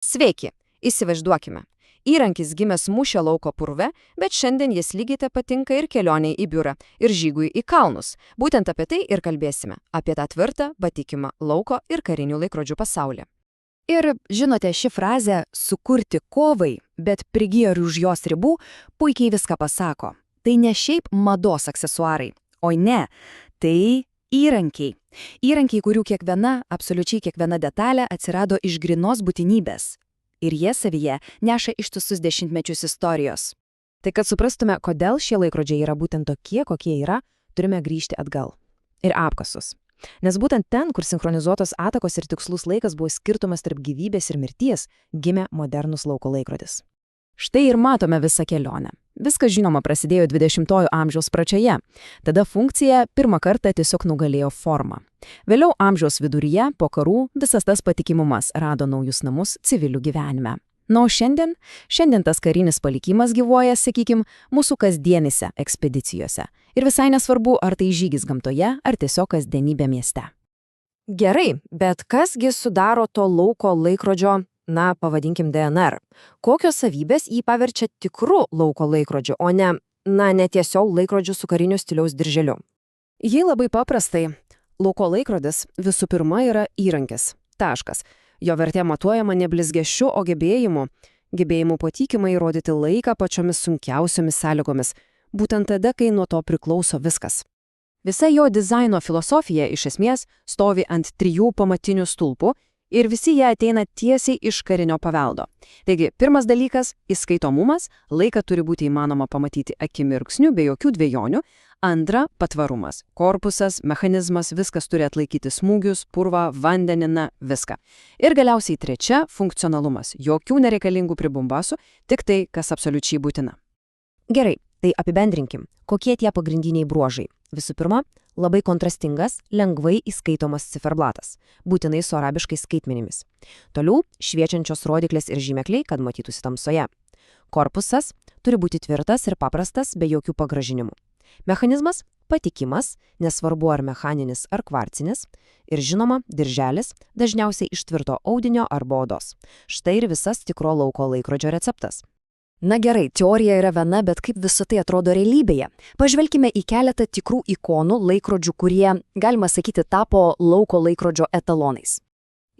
Sveiki, įsivaizduokime. Įrankis gimęs mūšio lauko purve, bet šiandien jis lygiai taip patinka ir kelioniai į biurą, ir žygui į kalnus. Būtent apie tai ir kalbėsime. Apie tą tvirtą, patikimą lauko ir karinių laikrodžių pasaulį. Ir, žinote, ši frazė «sukurti kovai, bet prigijo ir už jos ribų» puikiai viską pasako. Tai ne šiaip mados aksesuarai, o ne, tai įrankiai. Įrankiai, kurių absoliučiai kiekviena detalė atsirado iš grynos būtinybės. Ir jie savyje neša ištisus dešimtmečius istorijos. Tai kad suprastume, kodėl šie laikrodžiai yra būtent tokie, kokie yra, turime grįžti atgal. Ir apkasus. Nes būtent ten, kur sinchronizuotos atakos ir tikslus laikas buvo skirtumas tarp gyvybės ir mirties, gimė modernus lauko laikrodis. Štai ir matome visą kelionę. Viskas, žinoma, prasidėjo 20-ojo amžiaus pradžioje. Tada funkcija pirmą kartą tiesiog nugalėjo formą. Vėliau amžiaus viduryje, po karų, visas tas patikimumas rado naujus namus civilių gyvenime. Na, o šiandien tas karinis palikimas gyvuoja, sakykim, mūsų kasdienėse ekspedicijose. Ir visai nesvarbu, ar tai žygis gamtoje, ar tiesiog kasdienybė mieste. Gerai, bet kasgi sudaro to lauko laikrodžio, pavadinkim DNR. Kokios savybės jį paverčia tikru lauko laikrodžiu, o ne tiesiog laikrodžiu su kariniu stiliaus dirželiu? Jei labai paprastai, lauko laikrodis visų pirma yra įrankis. Taškas. Jo vertė matuojama ne blizgesiu, o gebėjimu patikimai įrodyti laiką pačiomis sunkiausiomis sąlygomis, būtent tada, kai nuo to priklauso viskas. Visa jo dizaino filosofija iš esmės stovi ant 3 pamatinių stulpų ir visi jie ateina tiesiai iš karinio paveldo. Taigi, pirmas dalykas – įskaitomumas, laiką turi būti įmanoma pamatyti akimirksniu be jokių dvejonių. Antra – patvarumas. Korpusas, mechanizmas, viskas turi atlaikyti smūgius, purvą, vandenį, viską. Ir galiausiai trečia – funkcionalumas. Jokių nereikalingų pribumbasų, tik tai, kas absoliučiai būtina. Gerai, tai apibendrinkim. Kokie tie pagrindiniai bruožai? Visų pirma, labai kontrastingas, lengvai įskaitomas ciferblatas, būtinai su arabiškais skaitmenimis. Toliau šviečiančios rodiklės ir žymekliai, kad matytųsi tamsoje. Korpusas turi būti tvirtas ir paprastas, be jokių pagražinimų. Mechanizmas patikimas, nesvarbu ar mechaninis ar kvarcinis. Ir žinoma, dirželis, dažniausiai iš tvirto audinio arba odos. Štai ir visas tikro lauko laikrodžio receptas. Na gerai, teorija yra viena, bet kaip visą tai atrodo realybėje? Pažvelkime į keletą tikrų ikonų laikrodžių, kurie, galima sakyti, tapo lauko laikrodžio etalonais.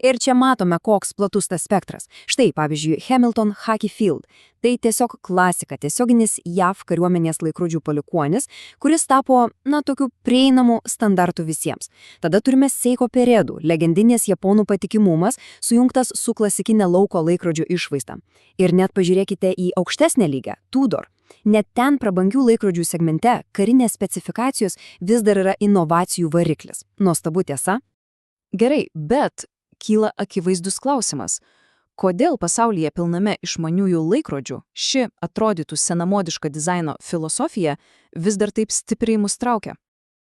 Ir čia matome, koks platus tas spektras. Štai, pavyzdžiui, Hamilton Hockey Field. Tai tiesiog klasika, tiesioginis JAV kariuomenės laikrodžių palikuonis, kuris tapo, tokiu prieinamu standartu visiems. Tada turime Seiko Peredų, legendinės japonų patikimumas, sujungtas su klasikinė lauko laikrodžių išvaizda. Ir net pažiūrėkite į aukštesnę lygą, Tudor. Net ten prabangių laikrodžių segmente karinės specifikacijos vis dar yra inovacijų variklis. Nuostabu, tiesa? Gerai, bet kyla akivaizdus klausimas. Kodėl pasaulyje pilname išmaniųjų laikrodžių ši atrodytų senamodiška dizaino filosofija vis dar taip stipriai mus traukia?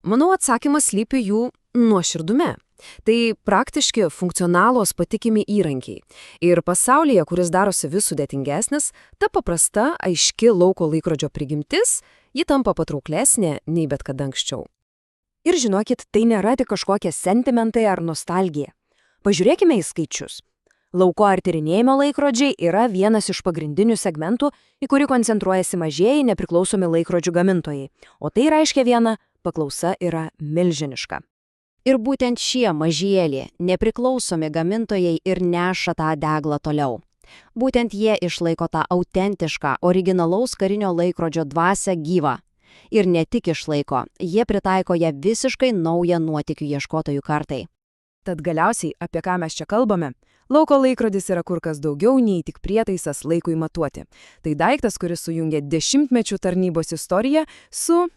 Manau, atsakymas slypi jų nuoširdume. Tai praktiški, funkcionalūs, patikimi įrankiai. Ir pasaulyje, kuris darosi vis sudėtingesnis, ta paprasta, aiški lauko laikrodžio prigimtis, ji tampa patrauklesnė nei bet kada anksčiau. Ir žinokit, tai nėra tik kažkokie sentimentai ar nostalgija. Pažiūrėkime į skaičius. Lauko ar tyrinėjimo laikrodžiai yra vienas iš pagrindinių segmentų, į kurį koncentruojasi mažieji nepriklausomi laikrodžių gamintojai. O tai reiškia viena – paklausa yra milžiniška. Ir būtent šie mažieji nepriklausomi gamintojai ir neša tą deglą toliau. Būtent jie išlaiko tą autentišką, originalaus karinio laikrodžio dvasią gyvą. Ir ne tik išlaiko, jie pritaiko ją visiškai naują nuotykių ieškotojų kartai. Tad galiausiai, apie ką mes čia kalbame, lauko laikrodis yra kur kas daugiau nei tik prietaisas laikui matuoti. Tai daiktas, kuris sujungia dešimtmečių tarnybos istoriją su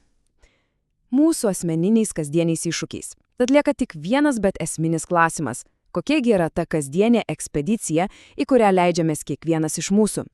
mūsų asmeniniais kasdieniais iššūkiais. Tad lieka tik vienas, bet esminis klausimas. Kokiagi yra ta kasdienė ekspedicija, į kurią leidžiamės kiekvienas iš mūsų?